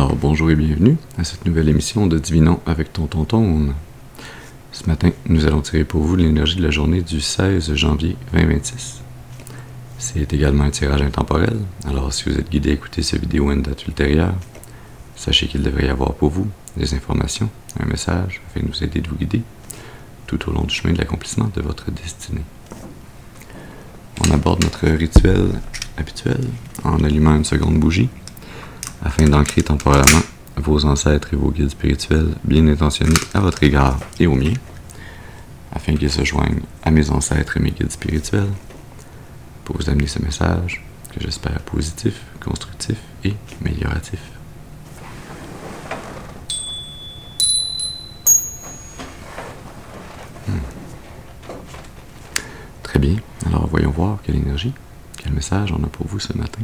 Alors bonjour et bienvenue à cette nouvelle émission de Divinons avec Tonton Tone. Ce matin, nous allons tirer pour vous l'énergie de la journée du 16 janvier 2026. C'est également un tirage intemporel, alors si vous êtes guidé à écouter cette vidéo à une date ultérieure, sachez qu'il devrait y avoir pour vous des informations, un message afin de nous aider de vous guider tout au long du chemin de l'accomplissement de votre destinée. On aborde notre rituel habituel en allumant une seconde bougie afin d'ancrer temporairement vos ancêtres et vos guides spirituels bien intentionnés à votre égard et au mien, afin qu'ils se joignent à mes ancêtres et mes guides spirituels pour vous amener ce message que j'espère positif, constructif et amélioratif. Très bien, alors voyons voir quelle énergie, quel message on a pour vous ce matin.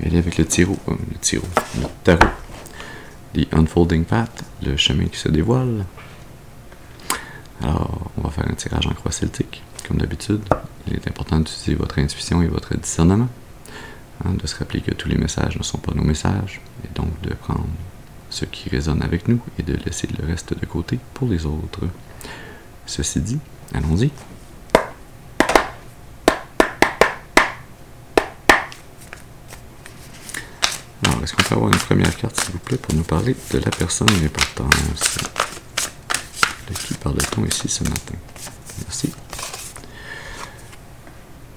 Elle est avec le tarot. The Unfolding Path, le chemin qui se dévoile. Alors, on va faire un tirage en croix celtique, comme d'habitude. Il est important d'utiliser votre intuition et votre discernement, de se rappeler que tous les messages ne sont pas nos messages, et donc de prendre ce qui résonne avec nous et de laisser le reste de côté pour les autres. Ceci dit, allons-y. Alors, est-ce qu'on peut avoir une première carte, s'il vous plaît, pour nous parler de la personne d'importance? De qui parle-t-on ici ce matin? Merci.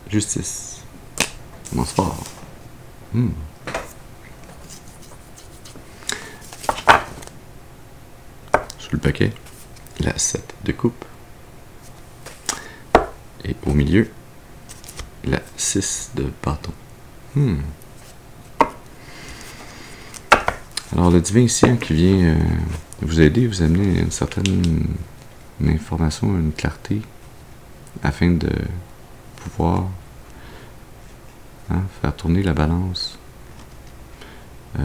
Justice. Commence fort. Sous le paquet, la 7 de coupe. Et au milieu, la 6 de bâton. Alors, le divin ici, qui vient vous aider, vous amener une certaine information, une clarté, afin de pouvoir faire tourner la balance pour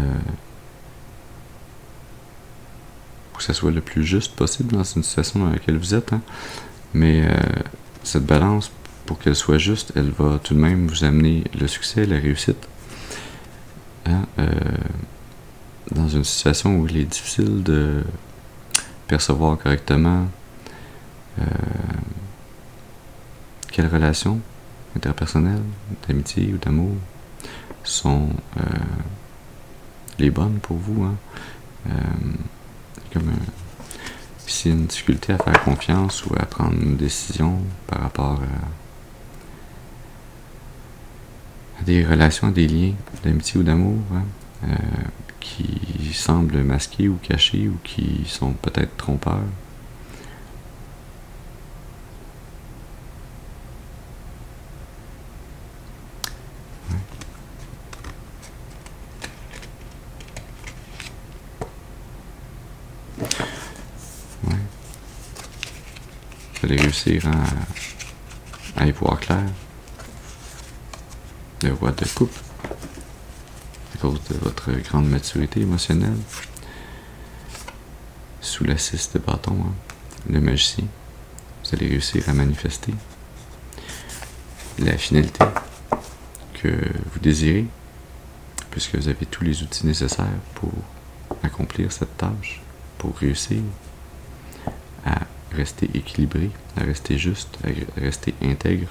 que ça soit le plus juste possible dans une situation dans laquelle vous êtes. Mais cette balance, pour qu'elle soit juste, elle va tout de même vous amener le succès, la réussite. Dans une situation où il est difficile de percevoir correctement quelles relations interpersonnelles, d'amitié ou d'amour sont les bonnes pour vous. Comme s'il y a une difficulté à faire confiance ou à prendre une décision par rapport à des relations, à des liens d'amitié ou d'amour, qui semblent masqués ou cachés ou qui sont peut-être trompeurs. Vous allez réussir à y voir clair. Le roi de coupe, à cause de votre grande maturité émotionnelle. Sous la 6 de bâton, le magicien, vous allez réussir à manifester la finalité que vous désirez, puisque vous avez tous les outils nécessaires pour accomplir cette tâche, pour réussir à rester équilibré, à rester juste, à rester intègre,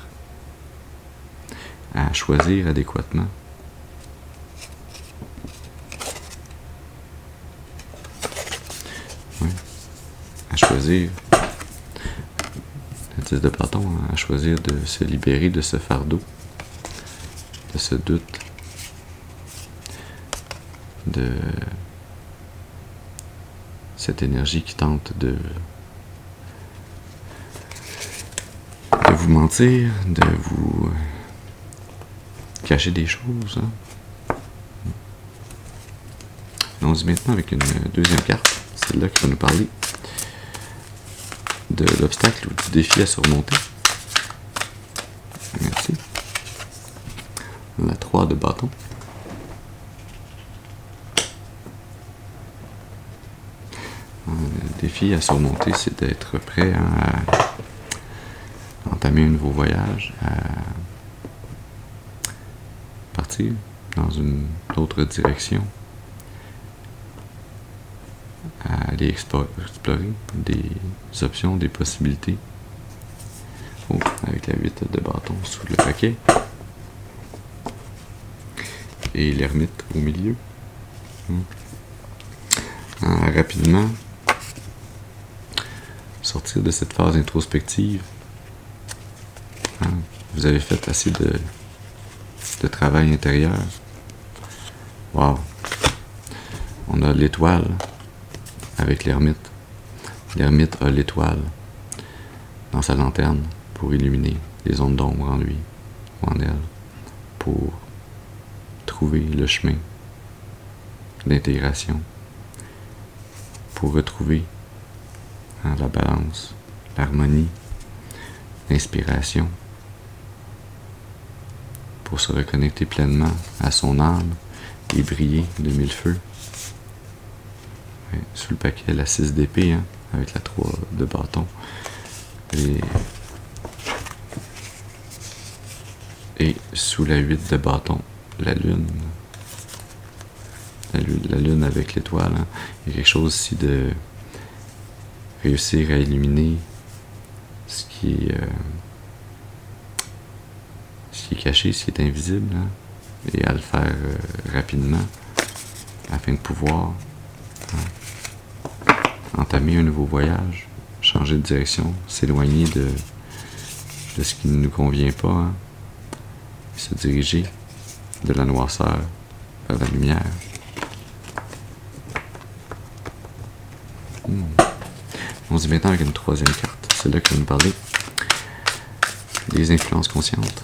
à choisir adéquatement. À choisir, la 10 de bâton, à choisir de se libérer de ce fardeau, de ce doute, de cette énergie qui tente de vous mentir, de vous cacher des choses. Allons-y maintenant avec une deuxième carte, celle-là qui va nous parler de l'obstacle ou du défi à surmonter. Merci. La 3 de bâton. Le défi à surmonter, c'est d'être prêt à entamer un nouveau voyage, à partir dans une autre direction, à aller explorer des options, des possibilités. Oh, avec la 8 de bâton sous le paquet. Et l'ermite au milieu. Rapidement, sortir de cette phase introspective. Vous avez fait assez de travail intérieur. Wow! On a l'étoile avec l'ermite. L'ermite a l'étoile dans sa lanterne pour illuminer les zones d'ombre en lui ou en elle, pour trouver le chemin d'intégration, pour retrouver la balance, l'harmonie, l'inspiration, pour se reconnecter pleinement à son âme et briller de mille feux. Ouais, sous le paquet, la 6 d'épée, avec la 3 de bâton. Et sous la 8 de bâton, la lune. La lune avec l'étoile. Il y a quelque chose ici de réussir à illuminer ce qui est caché, ce qui est invisible, et à le faire rapidement afin de pouvoir entamer un nouveau voyage, changer de direction, s'éloigner de ce qui ne nous convient pas, et se diriger de la noirceur vers la lumière. On se dit maintenant avec une troisième carte, c'est là que nous parler des influences conscientes.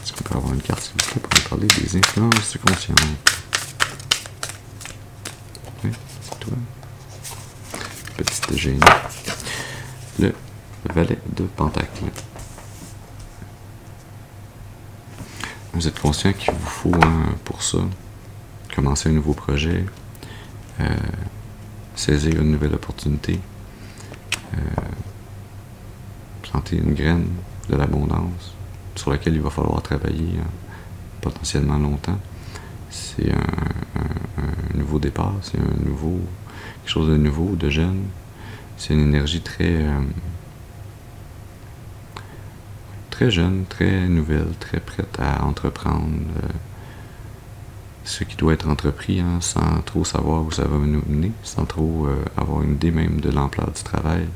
Est-ce qu'on peut avoir une carte, s'il vous plaît, pour nous parler des influences conscientes? Oui, c'est toi. Petite gêne. Le valet de Pentacle. Vous êtes conscient qu'il vous faut, pour ça, commencer un nouveau projet, saisir une nouvelle opportunité, planter une graine de l'abondance sur laquelle il va falloir travailler potentiellement longtemps. C'est un nouveau départ, c'est quelque chose de nouveau, de jeune. C'est une énergie très jeune, très nouvelle, très prête à entreprendre ce qui doit être entrepris, sans trop savoir où ça va nous mener, sans trop avoir une idée même de l'ampleur du travail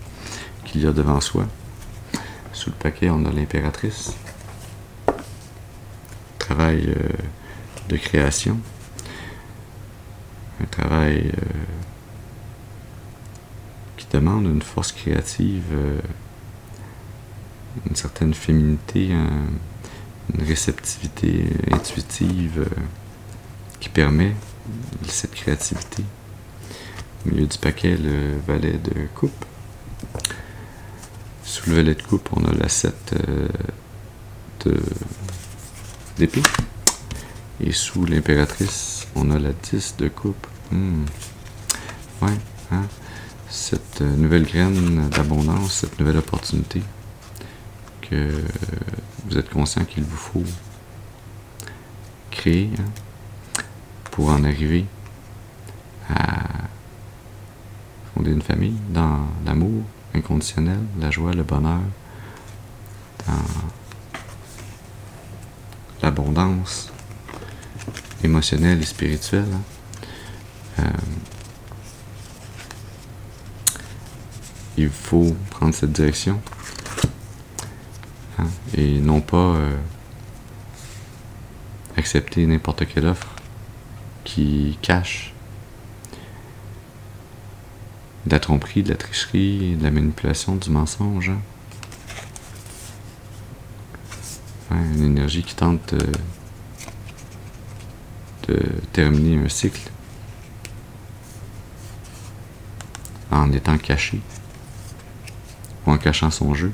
qu'il y a devant soi. Sous le paquet, on a l'impératrice. Travail de création. Un travail qui demande une force créative, une certaine féminité, une réceptivité intuitive qui permet cette créativité. Au milieu du paquet, le valet de coupe. Sous le valet de coupe, on a la 7 d'épée. Et sous l'impératrice, on a la 10 de coupe. Ouais, cette nouvelle graine d'abondance, cette nouvelle opportunité que vous êtes conscient qu'il vous faut créer, pour en arriver à fonder une famille dans l'amour inconditionnel, la joie, le bonheur, dans l'abondance émotionnelle et spirituelle. Il faut prendre cette direction, et non pas accepter n'importe quelle offre qui cache de la tromperie, de la tricherie, de la manipulation, du mensonge. Une énergie qui tente de terminer un cycle en étant caché ou en cachant son jeu.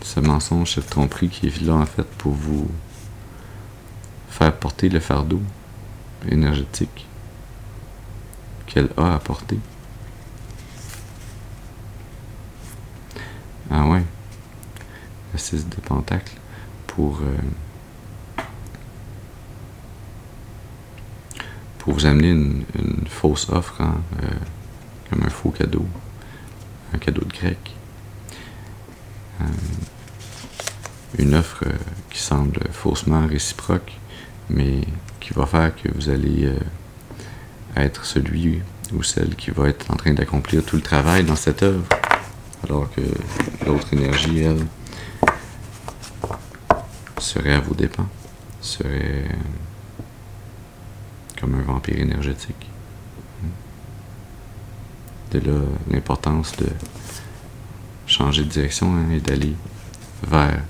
Ce mensonge, cette tromperie qui est là en fait pour vous faire porter le fardeau énergétique qu'elle a à porter. Ah ouais, le 6 de Pentacle pour vous amener une fausse offre, hein, comme un faux cadeau, un cadeau de grec. Une offre qui semble faussement réciproque, mais qui va faire que vous allez être celui ou celle qui va être en train d'accomplir tout le travail dans cette œuvre, alors que l'autre énergie, elle, serait à vos dépens, serait comme un vampire énergétique. De là, l'importance de changer de direction, hein, et d'aller vers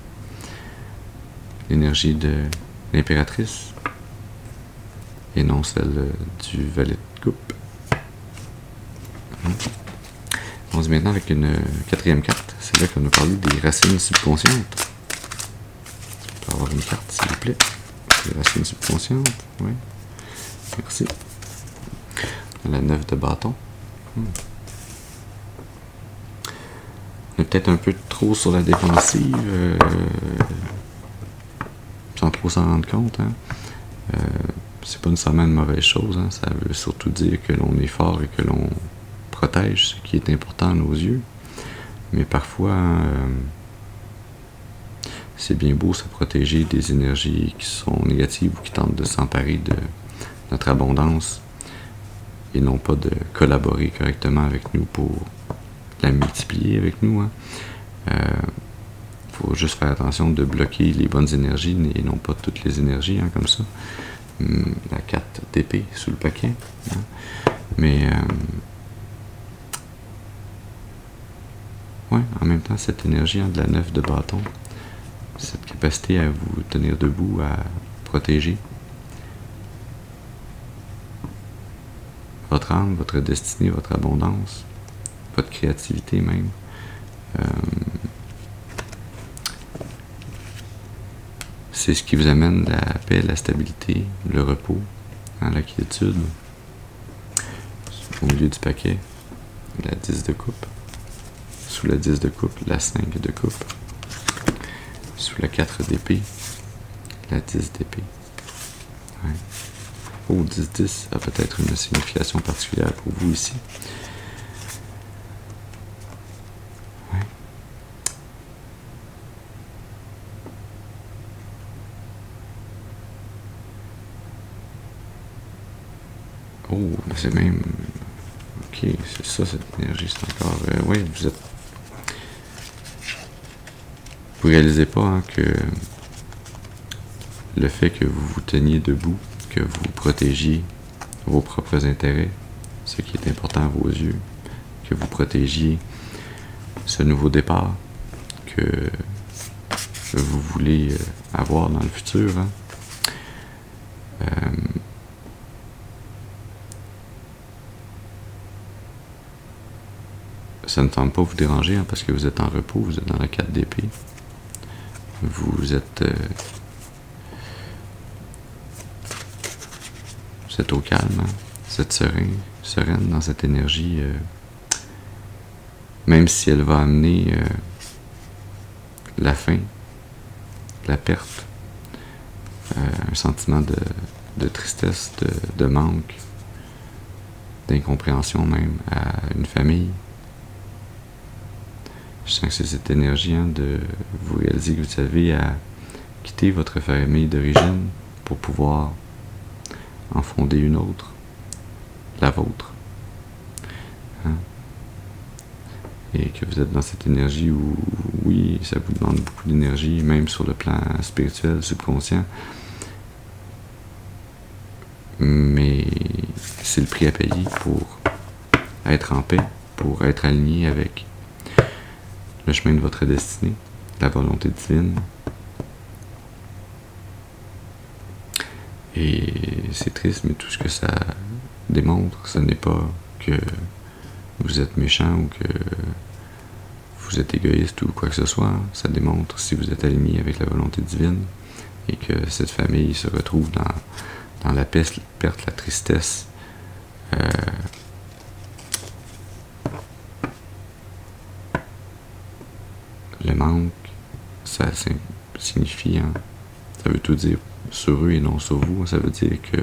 l'énergie de l'impératrice et non celle du valet de coupe. On se dit maintenant avec une quatrième carte. C'est là qu'on a parlé des racines subconscientes. On peut avoir une carte, s'il vous plaît. Les racines subconscientes, oui. Merci. La 9 de bâton. On est peut-être un peu trop sur la défensive, sans trop s'en rendre compte. Hein. C'est pas nécessairement une mauvaise chose. Hein. Ça veut surtout dire que l'on est fort et que l'on protège ce qui est important à nos yeux. Mais parfois, c'est bien beau se protéger des énergies qui sont négatives ou qui tentent de s'emparer de notre abondance et non pas de collaborer correctement avec nous pour la multiplier avec nous. Faut juste faire attention de bloquer les bonnes énergies et non pas toutes les énergies, hein, comme ça. La 4 d'épée sous le paquet. Hein. Mais ouais, en même temps, cette énergie, hein, de la 9 de bâton, cette capacité à vous tenir debout, à protéger votre âme, votre destinée, votre abondance, votre créativité même. C'est ce qui vous amène la paix, la stabilité, le repos, hein, la quiétude. Au milieu du paquet, la 10 de coupe. Sous la 10 de coupe, la 5 de coupe. Sous la 4 d'épée, la 10 d'épée. Ouais. Oh, 10-10 a peut-être une signification particulière pour vous ici. Ouais. Oh, c'est même... Ok, c'est ça, cette énergie, c'est encore... oui, vous êtes... Vous réalisez pas, hein, que le fait que vous vous teniez debout, que vous protégiez vos propres intérêts, ce qui est important à vos yeux, que vous protégiez ce nouveau départ que vous voulez avoir dans le futur, hein. Ça ne semble pas vous déranger, hein, parce que vous êtes en repos, vous êtes dans la 4 d'épée. Vous êtes au calme, hein. Vous êtes sereine dans cette énergie, même si elle va amener la fin, la perte, un sentiment de tristesse, de manque, d'incompréhension même à une famille. Je sens que c'est cette énergie, hein, de vous réaliser que vous avez à quitter votre famille d'origine pour pouvoir en fonder une autre, la vôtre. Hein? Et que vous êtes dans cette énergie où, oui, ça vous demande beaucoup d'énergie, même sur le plan spirituel, subconscient. Mais c'est le prix à payer pour être en paix, pour être aligné avec le chemin de votre destinée, la volonté divine. Et c'est triste, mais tout ce que ça démontre, ce n'est pas que vous êtes méchant ou que vous êtes égoïste ou quoi que ce soit. Ça démontre si vous êtes aligné avec la volonté divine et que cette famille se retrouve dans la perte, la tristesse, le manque, ça signifie, hein, ça veut tout dire sur eux et non sur vous. Ça veut dire que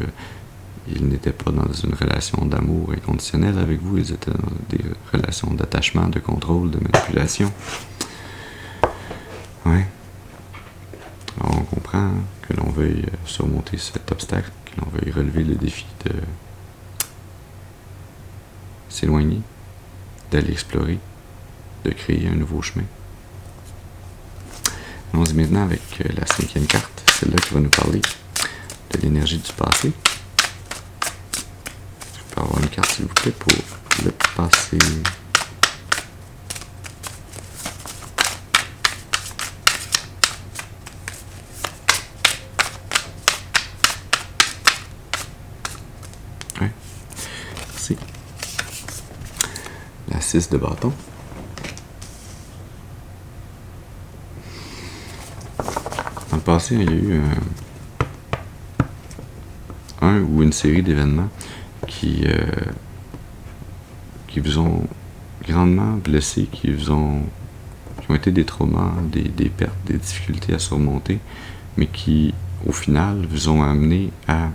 ils n'étaient pas dans une relation d'amour inconditionnel avec vous, ils étaient dans des relations d'attachement, de contrôle, de manipulation. Ouais. Alors on comprend que l'on veuille surmonter cet obstacle, que l'on veuille relever le défi de s'éloigner, d'aller explorer, de créer un nouveau chemin. Allons-y maintenant avec la 5e carte, celle-là qui va nous parler de l'énergie du passé. Je peux avoir une carte, s'il vous plaît, pour le passé. Ouais, merci. La 6 de bâton. Dans le passé, il y a eu un ou une série d'événements qui vous ont grandement blessé, qui ont été des traumas, des pertes, des difficultés à surmonter, mais qui, au final, vous ont amené à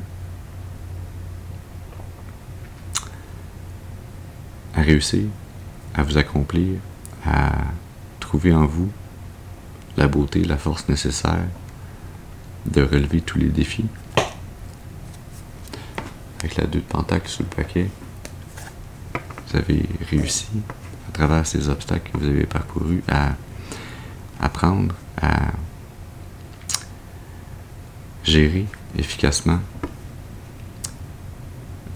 réussir, à vous accomplir, à trouver en vous la beauté, la force nécessaire de relever tous les défis. Avec la 2 de Pentacle sur le paquet, vous avez réussi, à travers ces obstacles que vous avez parcourus, à apprendre à gérer efficacement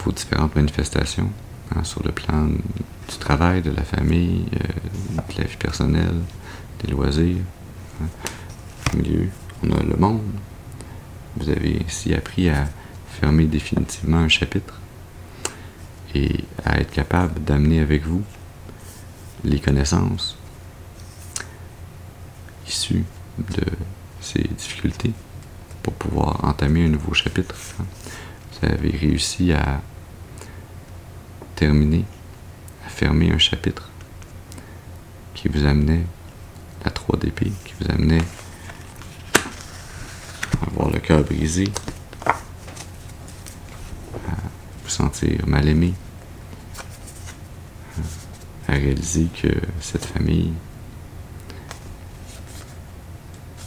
vos différentes manifestations, hein, sur le plan du travail, de la famille, de la vie personnelle, des loisirs. Hein. Au milieu, on a le monde. Vous avez ainsi appris à fermer définitivement un chapitre et à être capable d'amener avec vous les connaissances issues de ces difficultés pour pouvoir entamer un nouveau chapitre. Vous avez réussi à terminer, à fermer un chapitre qui vous amenait la 3 d'épée, qui vous amenait à avoir le cœur brisé, à vous sentir mal aimé, à réaliser que cette famille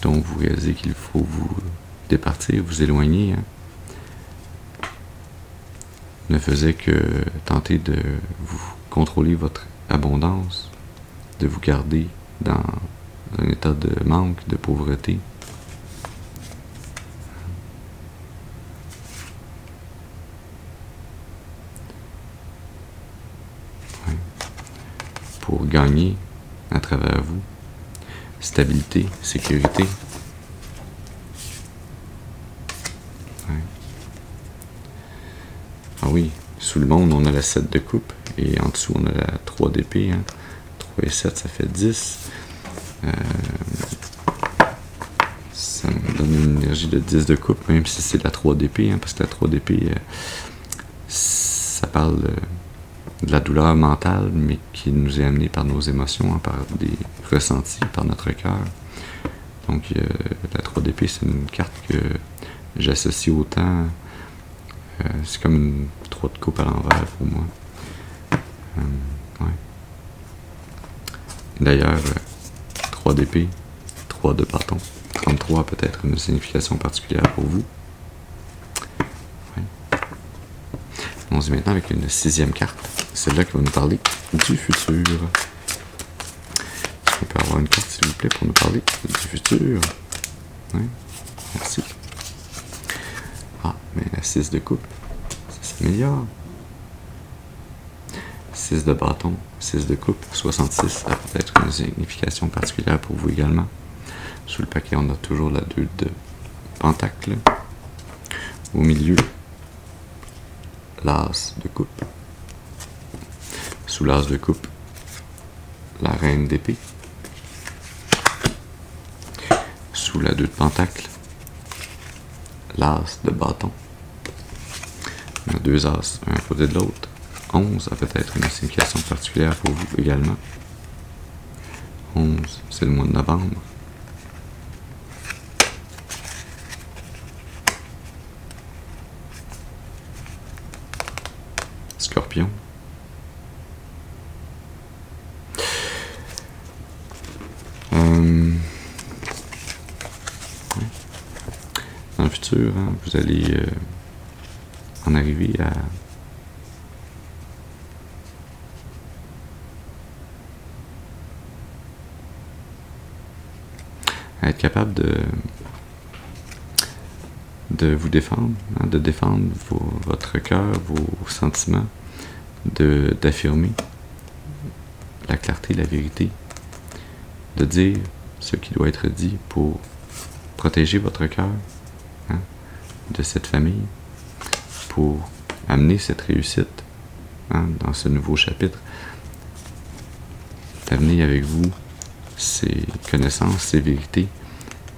dont vous réalisez qu'il faut vous départir, vous éloigner, hein, ne faisait que tenter de vous contrôler votre abondance, de vous garder dans un état de manque, de pauvreté. Ouais. Pour gagner à travers vous stabilité, sécurité. Ouais. Ah oui, sous le monde, on a la 7 de coupe et en dessous, on a la 3 d'épée. Hein. 3 et 7, ça fait 10. Ça me donne une énergie de 10 de coupe, même si c'est la 3 d'épée, hein, parce que la 3 d'épée, ça parle de la douleur mentale, mais qui nous est amenée par nos émotions, hein, par des ressentis, par notre cœur. Donc, la 3 d'épée, c'est une carte que j'associe autant. C'est comme une 3 de coupe à l'envers pour moi. Ouais. D'ailleurs, 3 d'épée, 3 de bâton. 33 peut-être une signification particulière pour vous. Ouais. Allons-y maintenant avec une 6e carte. Celle-là qui va nous parler du futur. On peut avoir une carte, s'il vous plaît, pour nous parler du futur. Ouais. Merci. Ah, mais la 6 de coupe, ça s'améliore. 6 de bâton, 6 de coupe, 66, ça peut être une signification particulière pour vous également. Sous le paquet, on a toujours la 2 de pentacle. Au milieu, l'as de coupe. Sous l'as de coupe, la reine d'épée. Sous la 2 de pentacle, l'as de bâton. On a 2 as, un à côté de l'autre. 11 a peut-être une signification particulière pour vous également. 11, c'est le mois de novembre. Scorpion. Dans le futur, hein, vous allez en arriver à être capable de vous défendre, hein, de défendre votre cœur, vos sentiments, d'affirmer la clarté, la vérité, de dire ce qui doit être dit pour protéger votre cœur, hein, de cette famille, pour amener cette réussite, hein, dans ce nouveau chapitre, d'amener avec vous ces connaissances, ces vérités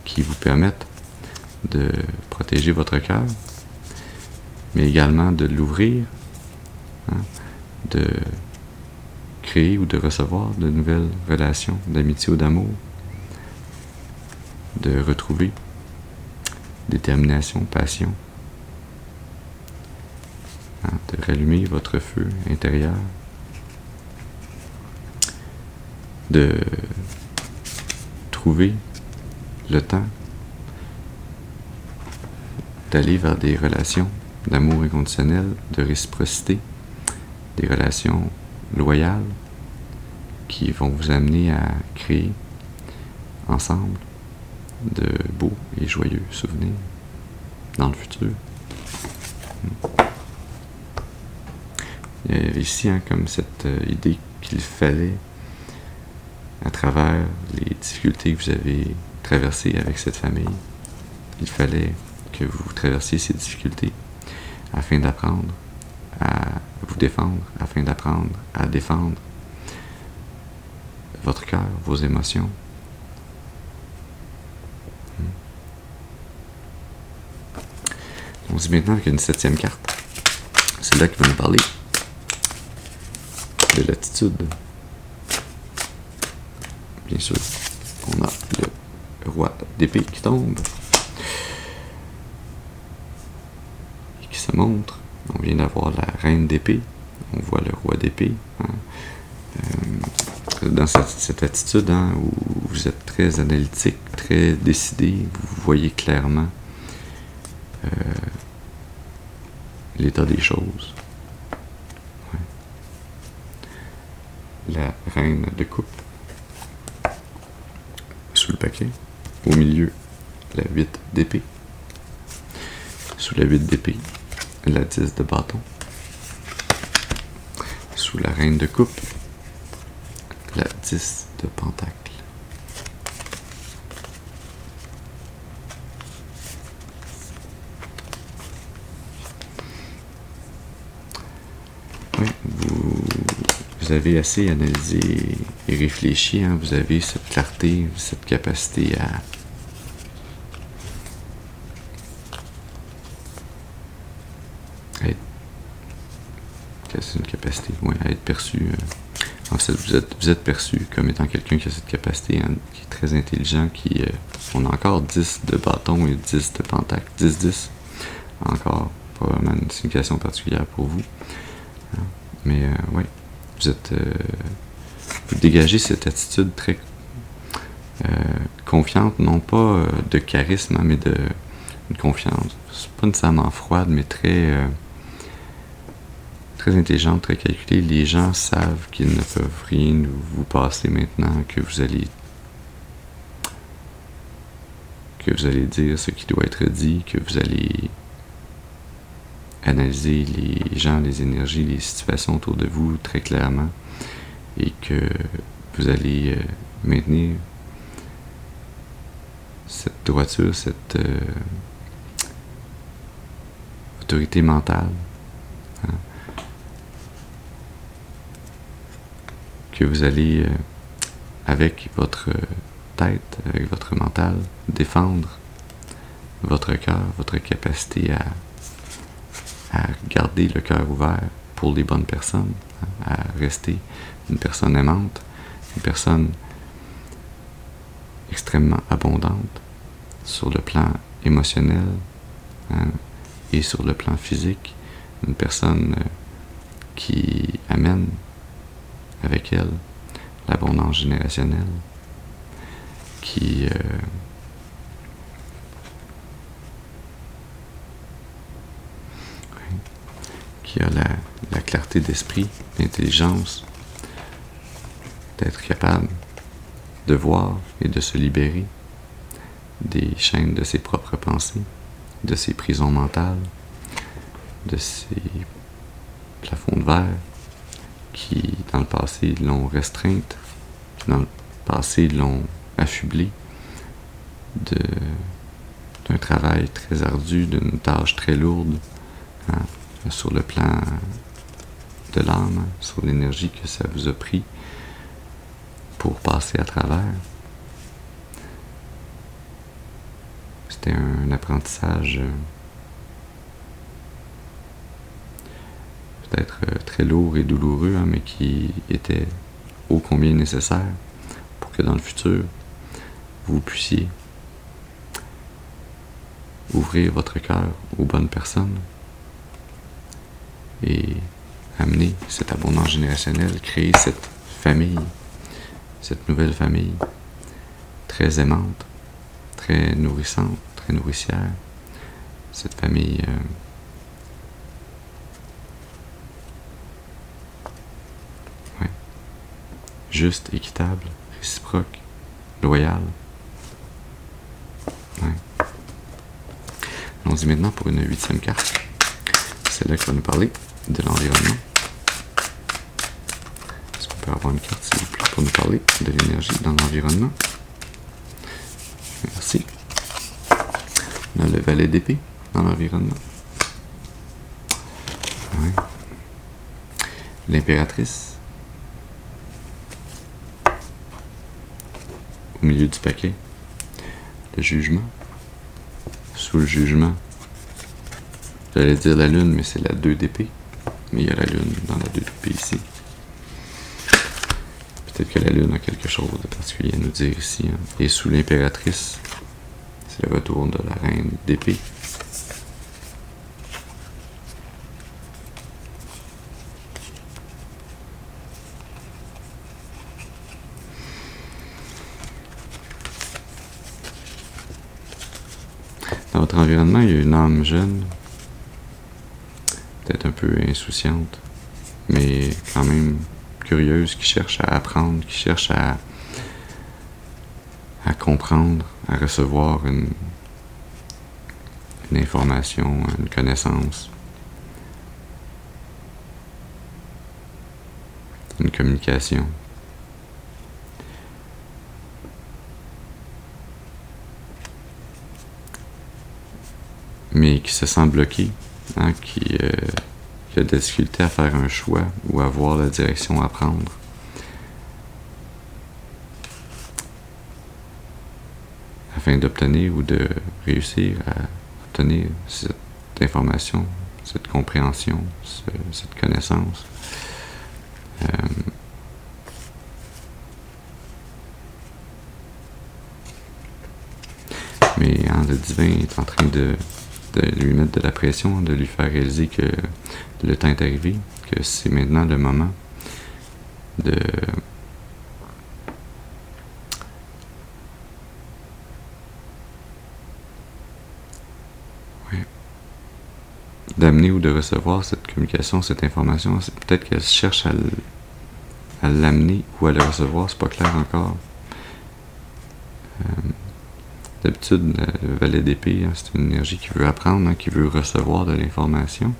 qui vous permettent de protéger votre cœur, mais également de l'ouvrir, hein, de créer ou de recevoir de nouvelles relations d'amitié ou d'amour, de retrouver détermination, passion, hein, de rallumer votre feu intérieur, de trouver le temps d'aller vers des relations d'amour inconditionnel, de réciprocité, des relations loyales qui vont vous amener à créer ensemble de beaux et joyeux souvenirs dans le futur. Il y avait ici, hein, comme cette idée qu'il fallait, à travers les difficultés que vous avez traversées avec cette famille, il fallait que vous traversiez ces difficultés afin d'apprendre à vous défendre, afin d'apprendre à défendre votre cœur, vos émotions. On se dit maintenant avec une 7e carte. C'est là qui va nous parler de l'attitude. Bien sûr, on a le roi d'épée qui tombe et qui se montre. On vient d'avoir la reine d'épée. On voit le roi d'épée. Hein. Dans cette attitude, hein, où vous êtes très analytique, très décidé, vous voyez clairement l'état des choses. Ouais. La reine de coupe sous le paquet. Au milieu, la 8 d'épée. Sous la 8 d'épée, la 10 de bâton. Sous la reine de coupe, la 10 de pentacle. Oui, vous avez assez analysé et réfléchi, hein, vous avez cette clarté, cette capacité à être, c'est une capacité, ouais, à être perçu. En fait, vous êtes perçu comme étant quelqu'un qui a cette capacité, hein, qui est très intelligent, qui on a encore 10 de bâton et 10 de pentacle. 10-10, encore probablement une signification particulière pour vous. Hein. Mais ouais, vous dégagez cette attitude très confiante, non pas de charisme, hein, mais une confiance. C'est pas nécessairement froide, mais très intelligente, très calculée. Les gens savent qu'ils ne peuvent rien vous passer maintenant, que vous allez dire ce qui doit être dit, que vous allez analyser les gens, les énergies, les situations autour de vous très clairement, et que vous allez maintenir cette droiture, cette autorité mentale, hein, que vous allez, avec votre tête, avec votre mental, défendre votre cœur, votre capacité à garder le cœur ouvert pour les bonnes personnes, à rester une personne aimante, une personne extrêmement abondante sur le plan émotionnel, hein, et sur le plan physique, une personne qui amène avec elle l'abondance générationnelle, qui a la clarté d'esprit, l'intelligence, d'être capable de voir et de se libérer des chaînes de ses propres pensées, de ses prisons mentales, de ses plafonds de verre qui, dans le passé, l'ont restreinte, qui, dans le passé, l'ont affublée d'un travail très ardu, d'une tâche très lourde, hein, sur le plan de l'âme, sur l'énergie que ça vous a pris pour passer à travers. C'était un apprentissage peut-être très lourd et douloureux, hein, mais qui était ô combien nécessaire pour que dans le futur, vous puissiez ouvrir votre cœur aux bonnes personnes et amener cette abondance générationnelle, créer cette famille, cette nouvelle famille très aimante, très nourrissante, très nourricière, cette famille juste, équitable, réciproque, loyale. Ouais. Allons-y maintenant pour une 8e carte. C'est là qu'on va nous parler de l'environnement. Est-ce qu'on peut avoir une carte, s'il vous plaît, pour nous parler de l'énergie dans l'environnement? Merci. On a le valet d'épée dans l'environnement. Ouais. L'impératrice. Au milieu du paquet, le jugement. Sous le jugement, j'allais dire la lune, mais c'est la 2 d'épée. Mais il y a la lune dans la 2 d'épée ici. Peut-être que la lune a quelque chose de particulier à nous dire ici. Hein. Et sous l'impératrice, c'est le retour de la reine d'épée. Dans votre environnement, il y a une âme jeune, peut-être un peu insouciante, mais quand même curieuse, qui cherche à apprendre, qui cherche à comprendre, à recevoir une information, une connaissance, une communication. Mais qui se sent bloqué, hein, qui a des difficultés à faire un choix ou à voir la direction à prendre. Afin d'obtenir ou de réussir à obtenir cette information, cette compréhension, cette connaissance. Mais hein, le divin est en train de lui mettre de la pression, de lui faire réaliser que le temps est arrivé, que c'est maintenant le moment de d'amener ou de recevoir cette communication, cette information. Peut-être qu'elle cherche à l'amener ou à le recevoir, c'est pas clair encore. D'habitude, le valet d'épée, hein, c'est une énergie qui veut apprendre, hein, qui veut recevoir de l'information.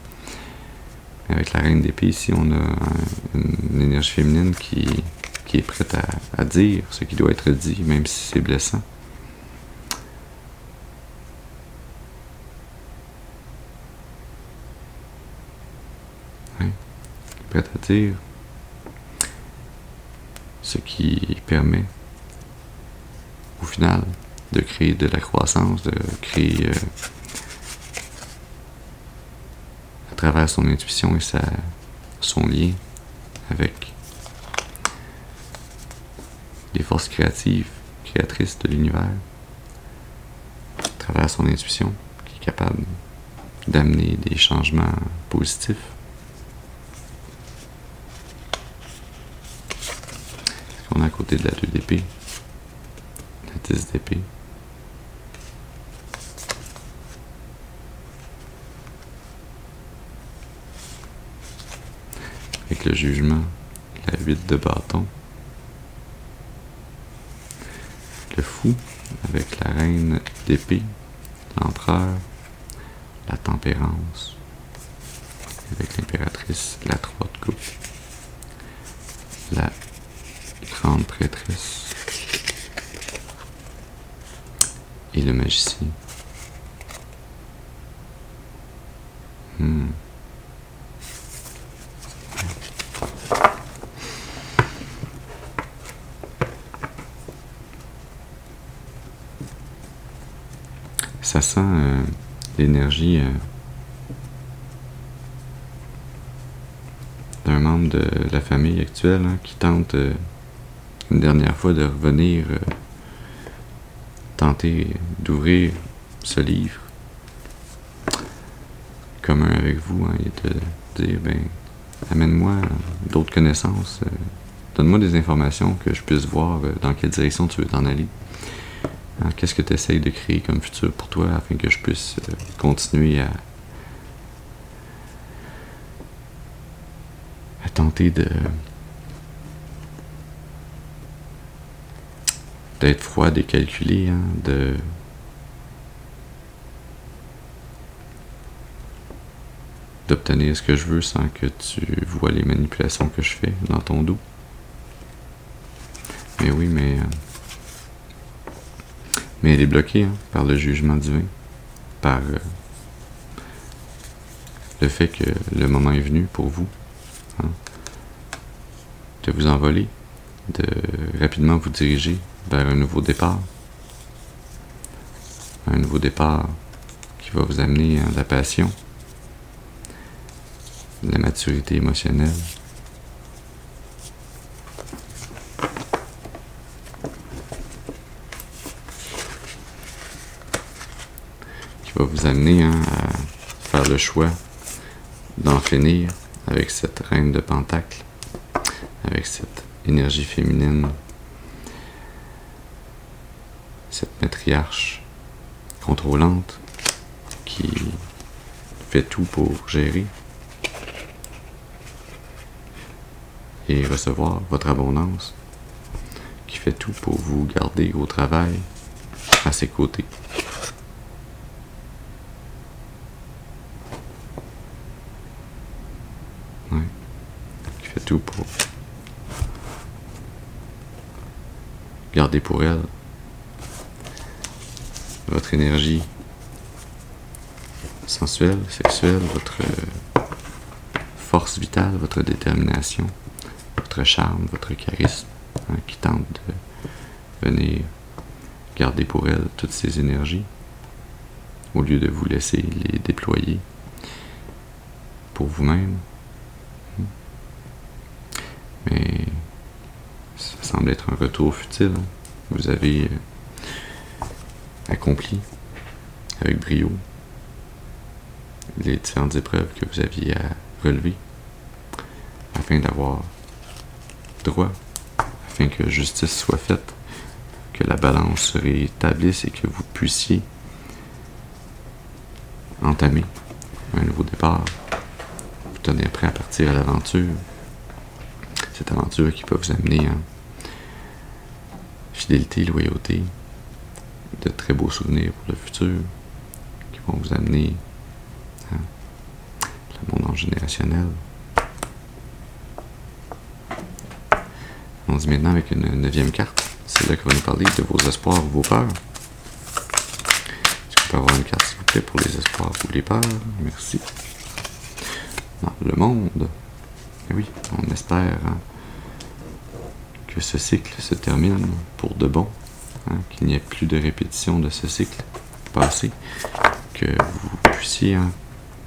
Avec la reine d'épée, ici, on a une énergie féminine qui est prête à dire ce qui doit être dit, même si c'est blessant. Ouais. Prête à dire ce qui permet, au final, de créer de la croissance, de créer à travers son intuition et son lien avec les forces créatrices de l'univers, à travers son intuition, qui est capable d'amener des changements positifs. On est à côté de la 2 d'épée, la 10 d'épée. Avec le jugement, la 8 de bâton. Le fou, avec la reine d'épée, l'empereur, la tempérance. Avec l'impératrice, la 3 de coupe. La grande prêtresse. Et le magicien. Ça sent l'énergie d'un membre de la famille actuelle qui tente une dernière fois de revenir tenter d'ouvrir ce livre commun avec vous et de dire amène-moi d'autres connaissances, donne-moi des informations que je puisse voir dans quelle direction tu veux t'en aller. Qu'est-ce que tu essayes de créer comme futur pour toi afin que je puisse continuer à tenter d'être froid et calculé, d'obtenir ce que je veux sans que tu vois les manipulations que je fais dans ton dos. Mais oui, mais elle est bloquée par le jugement divin, par le fait que le moment est venu pour vous de vous envoler, de rapidement vous diriger vers un nouveau départ. Un nouveau départ qui va vous amener à la passion, la maturité émotionnelle, qui va vous amener à faire le choix d'en finir avec cette reine de Pentacle, avec cette énergie féminine, cette matriarche contrôlante qui fait tout pour gérer et recevoir votre abondance, qui fait tout pour vous garder au travail, à ses côtés. Ouais. Qui fait tout pour garder pour elle votre énergie sensuelle, sexuelle, votre force vitale, votre détermination, votre charme, votre charisme, qui tente de venir garder pour elle toutes ces énergies, au lieu de vous laisser les déployer pour vous-même. Mais ça semble être un retour futile. Vous avez accompli avec brio les différentes épreuves que vous aviez à relever afin d'avoir droit, afin que justice soit faite, que la balance se rétablisse et que vous puissiez entamer un nouveau départ, vous tenir prêt à partir à l'aventure, cette aventure qui peut vous amener en fidélité, loyauté, de très beaux souvenirs pour le futur, qui vont vous amener à l'abondance générationnelle. On dit maintenant avec une 9e carte, c'est là qu'on va nous parler de vos espoirs ou vos peurs. Est-ce qu'on peut avoir une carte s'il vous plaît pour les espoirs ou les peurs? Merci. Dans le monde, et oui, on espère que ce cycle se termine pour de bon, qu'il n'y ait plus de répétition de ce cycle passé, que vous puissiez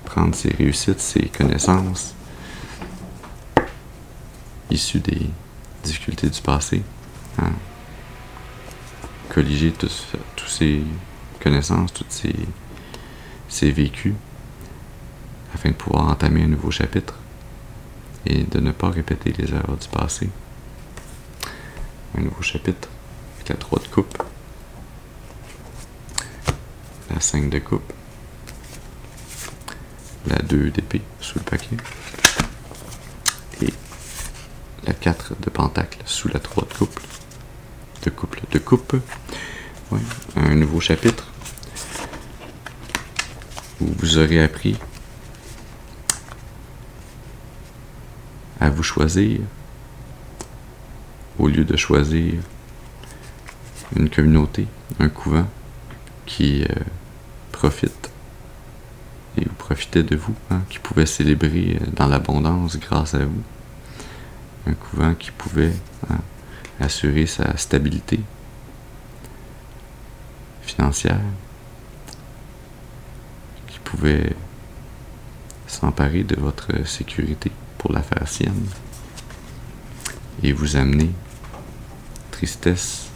prendre ces réussites, ces connaissances issues des difficultés du passé, colliger tous ces connaissances, tous ces vécus, afin de pouvoir entamer un nouveau chapitre et de ne pas répéter les erreurs du passé. Un nouveau chapitre avec la 3 de coupe, la 5 de coupe, la 2 d'épée sous le paquet et la 4 de pentacle sous la 3 de coupe. Ouais, un nouveau chapitre où vous aurez appris à vous choisir au lieu de choisir une communauté, un couvent qui profite et vous profitez de vous, qui pouvait célébrer dans l'abondance grâce à vous. Un couvent qui pouvait assurer sa stabilité financière, qui pouvait s'emparer de votre sécurité pour la faire sienne et vous amener tristesse,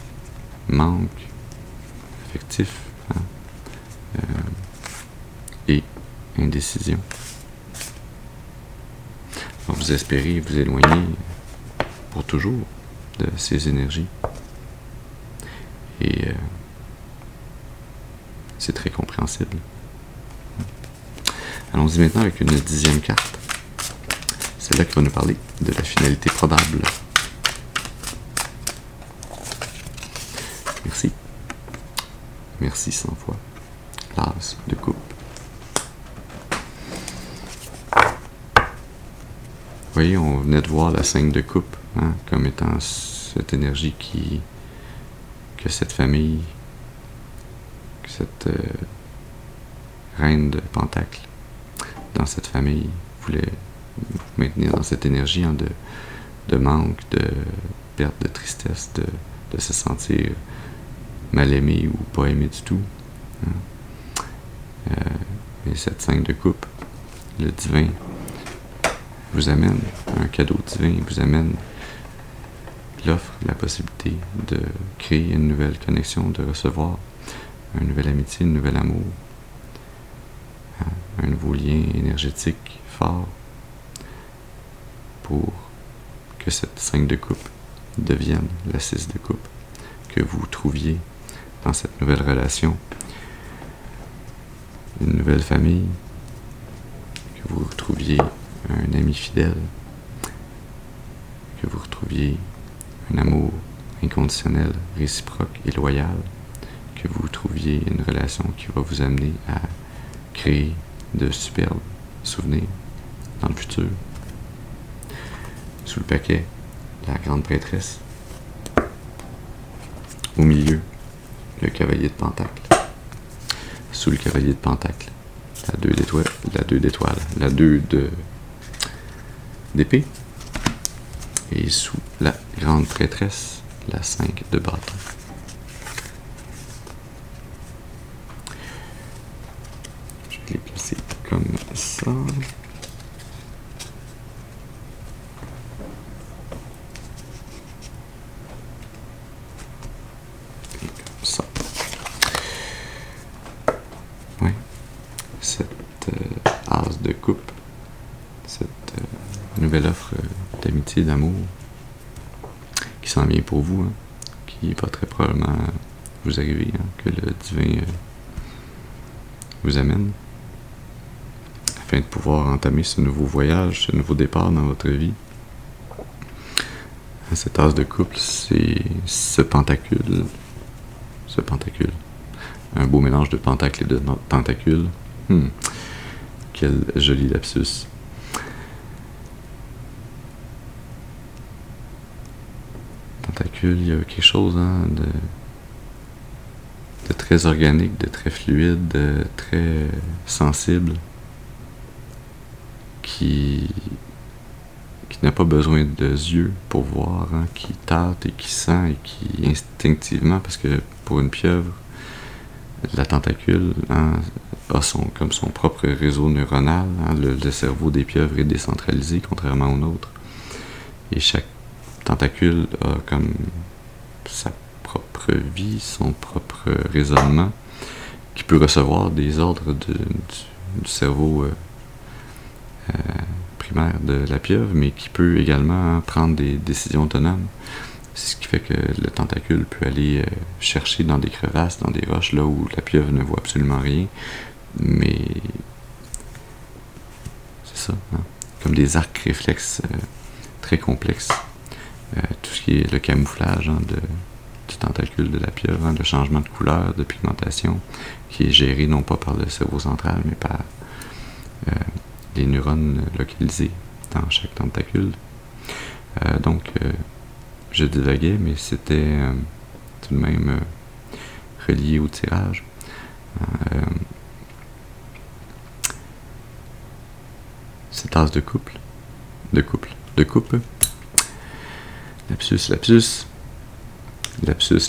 manque affectif et indécision. Alors vous espérez vous éloigner pour toujours de ces énergies et c'est très compréhensible. Allons-y maintenant avec une 10e carte. C'est là qui va nous parler de la finalité probable. Merci. Merci 100 fois. L'as de coupe. Vous voyez, on venait de voir la 5 de coupe comme étant cette énergie que cette famille, que cette reine de pentacle dans cette famille voulait vous maintenir dans cette énergie de manque, de perte, de tristesse, de se sentir mal aimé ou pas aimé du tout. Et cette 5 de coupe, le divin vous amène, un cadeau divin vous amène l'offre, la possibilité de créer une nouvelle connexion, de recevoir une nouvelle amitié, un nouvel amour, un nouveau lien énergétique fort pour que cette 5 de coupe devienne la 6 de coupe, que vous trouviez dans cette nouvelle relation une nouvelle famille, que vous retrouviez un ami fidèle, que vous retrouviez un amour inconditionnel, réciproque et loyal, que vous trouviez une relation qui va vous amener à créer de superbes souvenirs dans le futur. Sous le paquet, la grande prêtresse. Au milieu, le cavalier de pentacle. Sous le cavalier de pentacle, la 2 d'étoiles, la 2 d'épée. Et sous la grande prêtresse, la 5 de bâton. Je vais les placer comme ça. Et comme ça. Oui. Cette as de coupe, cette nouvelle offre d'amitié, d'amour qui s'en vient pour vous, qui va très probablement vous arriver, que le divin vous amène afin de pouvoir entamer ce nouveau voyage, ce nouveau départ dans votre vie. Cette as de couple, c'est ce pentacule, un beau mélange de pentacle et de tentacule. Quel joli lapsus. Tentacule, il y a quelque chose de très organique, de très fluide, de très sensible, qui n'a pas besoin de yeux pour voir, hein, qui tâte et qui sent et qui instinctivement, parce que pour une pieuvre, la tentacule, hein, a comme son propre réseau neuronal. Hein, le cerveau des pieuvres est décentralisé, contrairement au nôtre. Et chaque tentacule a comme sa propre vie, son propre raisonnement, qui peut recevoir des ordres du cerveau primaire de la pieuvre, mais qui peut également prendre des décisions autonomes. C'est ce qui fait que le tentacule peut aller chercher dans des crevasses, dans des roches, là où la pieuvre ne voit absolument rien, mais c'est ça, hein? Comme des arcs réflexes très complexes. Tout ce qui est le camouflage, hein, du tentacule de la pieuvre, hein, le changement de couleur, de pigmentation, qui est géré non pas par le cerveau central, mais par les neurones localisés dans chaque tentacule. Donc, je divaguais, mais c'était tout de même relié au tirage. Cette tasse de coupe, lapsus,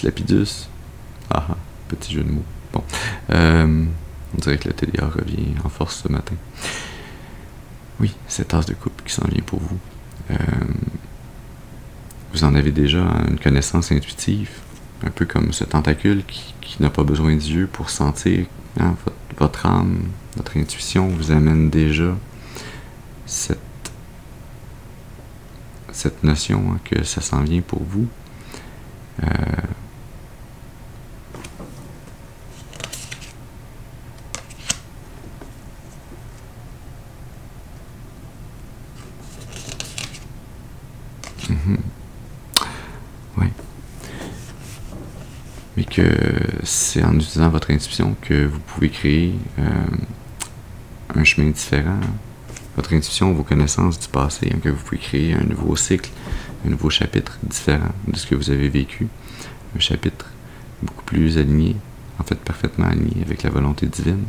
lapidus, petit jeu de mots. Bon, on dirait que le TDA revient en force ce matin. Oui, cette tasse de coupe qui s'en vient pour vous. Vous en avez déjà une connaissance intuitive, un peu comme ce tentacule qui n'a pas besoin d'yeux pour sentir, hein, votre âme, votre intuition vous amène déjà cette notion, hein, que ça s'en vient pour vous. Oui. Mais que c'est en utilisant votre intuition que vous pouvez créer un chemin différent. Votre intuition, vos connaissances du passé, hein, que vous pouvez créer un nouveau cycle, un nouveau chapitre différent de ce que vous avez vécu. Un chapitre beaucoup plus aligné, en fait parfaitement aligné avec la volonté divine,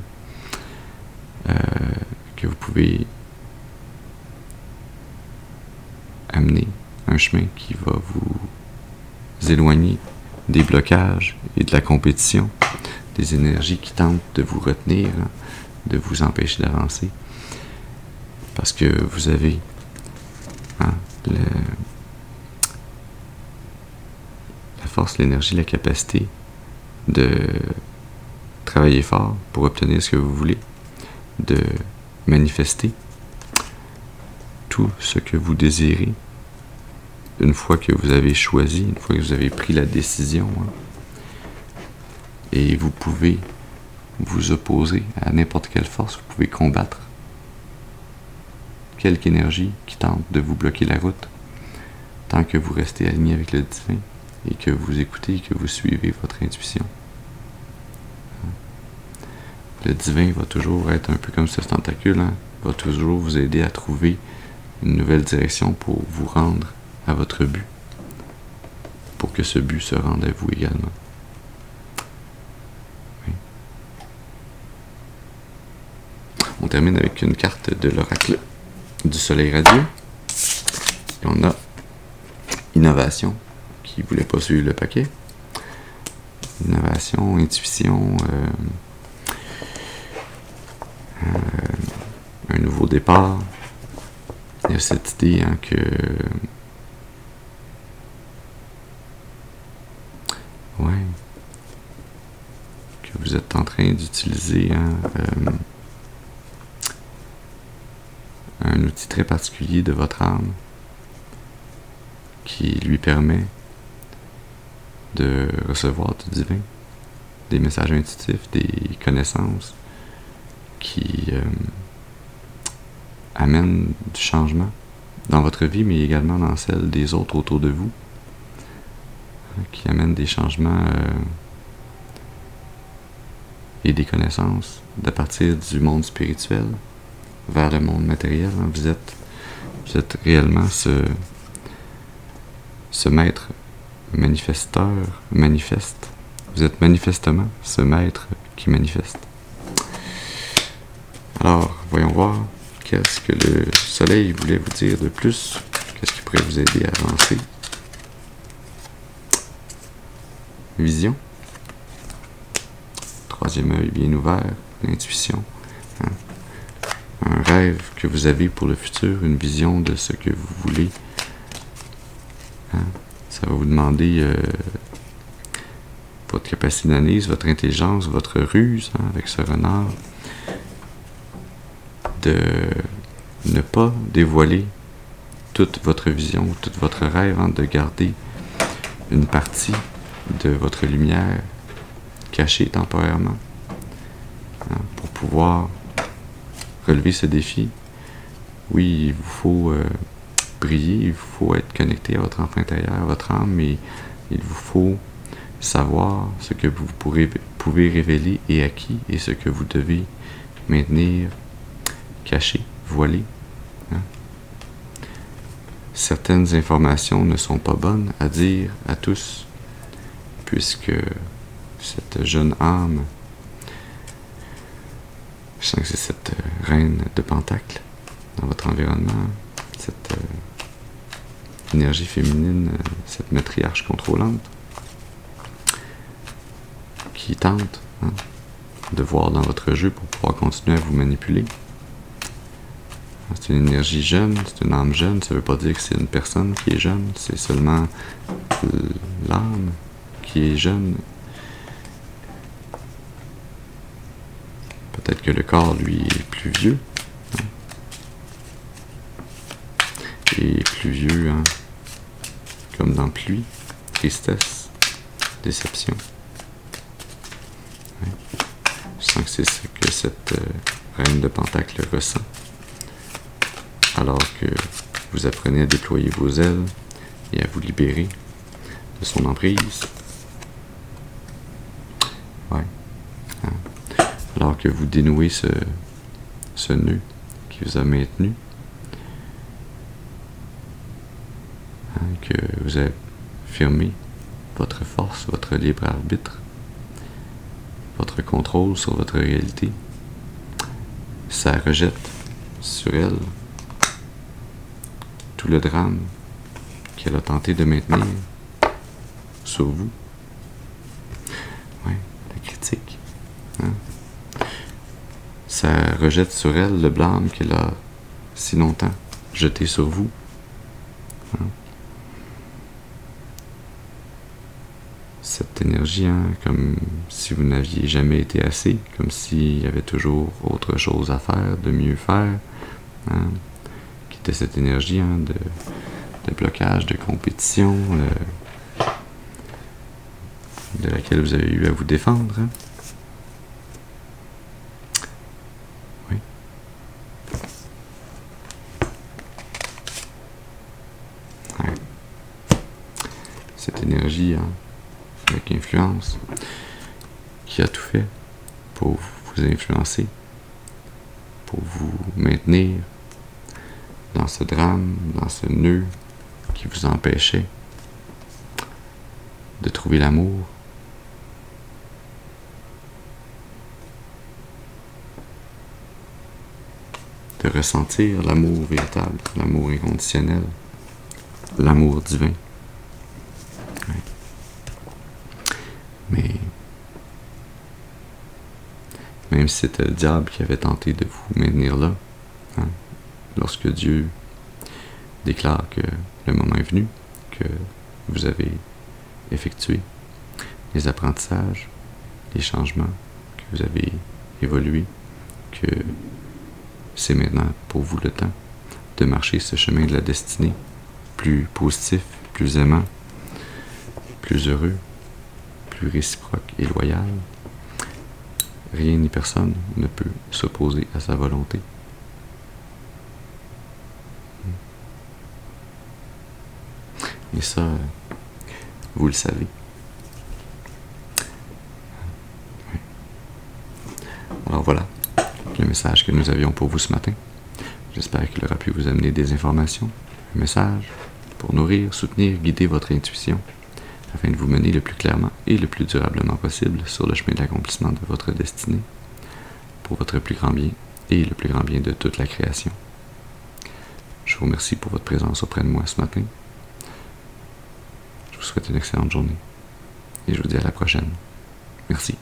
que vous pouvez amener un chemin qui va vous éloigner des blocages et de la compétition, des énergies qui tentent de vous retenir, hein, de vous empêcher d'avancer. Parce que vous avez, hein, la force, l'énergie, la capacité de travailler fort pour obtenir ce que vous voulez, de manifester tout ce que vous désirez une fois que vous avez choisi, une fois que vous avez pris la décision, hein. Et vous pouvez vous opposer à n'importe quelle force, vous pouvez combattre quelque énergie qui tente de vous bloquer la route, tant que vous restez aligné avec le divin et que vous écoutez et que vous suivez votre intuition. Le divin va toujours être un peu comme ce tentacule, hein, va toujours vous aider à trouver une nouvelle direction pour vous rendre à votre but, pour que ce but se rende à vous également. Oui. On termine avec une carte de l'oracle du soleil radieux. Et on a innovation, qui ne voulait pas suivre le paquet. Innovation, intuition, un nouveau départ. Il y a cette idée, hein, que vous êtes en train d'utiliser, hein, un outil très particulier de votre âme qui lui permet de recevoir du divin, des messages intuitifs, des connaissances qui amènent du changement dans votre vie, mais également dans celle des autres autour de vous, qui amènent des changements et des connaissances de partir du monde spirituel vers le monde matériel. Vous êtes réellement ce maître manifesteur, manifeste. Vous êtes manifestement ce maître qui manifeste. Alors, voyons voir qu'est-ce que le soleil voulait vous dire de plus Qu'est-ce qui pourrait vous aider à avancer? Vision. Troisième œil bien ouvert, l'intuition. Hein? Un rêve que vous avez pour le futur, une vision de ce que vous voulez. Hein? Ça va vous demander votre capacité d'analyse, votre intelligence, votre ruse, hein, avec ce renard, de ne pas dévoiler toute votre vision, tout votre rêve, hein, de garder une partie de votre lumière cachée temporairement, hein, pour pouvoir relever ce défi. Oui, il vous faut briller, il vous faut être connecté à votre enfant intérieur, à votre âme, mais il vous faut savoir ce que vous pouvez révéler et à qui, et ce que vous devez maintenir caché, voilé. Hein? Certaines informations ne sont pas bonnes à dire à tous, puisque cette jeune âme, je sens que c'est cette reine de Pentacle dans votre environnement, cette énergie féminine, cette matriarche contrôlante, qui tente, hein, de voir dans votre jeu pour pouvoir continuer à vous manipuler. C'est une énergie jeune, c'est une âme jeune, ça ne veut pas dire que c'est une personne qui est jeune, c'est seulement l'âme qui est jeune. Peut-être que le corps, lui, est plus vieux. Hein? Et plus vieux, hein, comme dans pluie, tristesse, déception. Ouais. Je sens que c'est ce que cette reine de Pentacle ressent. Alors que vous apprenez à déployer vos ailes et à vous libérer de son emprise. Ouais. Hein? Alors que vous dénouez ce nœud qui vous a maintenu, hein, que vous avez affirmé votre force, votre libre arbitre, votre contrôle sur votre réalité, ça rejette sur elle tout le drame qu'elle a tenté de maintenir sur vous. Oui, la critique. Hein? Ça rejette sur elle le blâme qu'elle a si longtemps jeté sur vous. Hein? Cette énergie, hein, comme si vous n'aviez jamais été assez, comme s'il y avait toujours autre chose à faire, de mieux faire. Hein? De cette énergie, hein, de blocage, de compétition, de laquelle vous avez eu à vous défendre. Hein? Oui. Ouais. Cette énergie, hein, avec influence, qui a tout fait pour vous influencer, pour vous maintenir dans ce drame, dans ce nœud qui vous empêchait de trouver l'amour. De ressentir l'amour véritable, l'amour inconditionnel, l'amour divin. Ouais. Mais même si c'était le diable qui avait tenté de vous maintenir là, hein, lorsque Dieu déclare que le moment est venu, que vous avez effectué les apprentissages, les changements, que vous avez évolué, que c'est maintenant pour vous le temps de marcher ce chemin de la destinée, plus positif, plus aimant, plus heureux, plus réciproque et loyal. Rien ni personne ne peut s'opposer à sa volonté. Et ça, vous le savez. Alors voilà, le message que nous avions pour vous ce matin. J'espère qu'il aura pu vous amener des informations, un message pour nourrir, soutenir, guider votre intuition, afin de vous mener le plus clairement et le plus durablement possible sur le chemin de l'accomplissement de votre destinée, pour votre plus grand bien et le plus grand bien de toute la création. Je vous remercie pour votre présence auprès de moi ce matin. Je vous souhaite une excellente journée et je vous dis à la prochaine. Merci.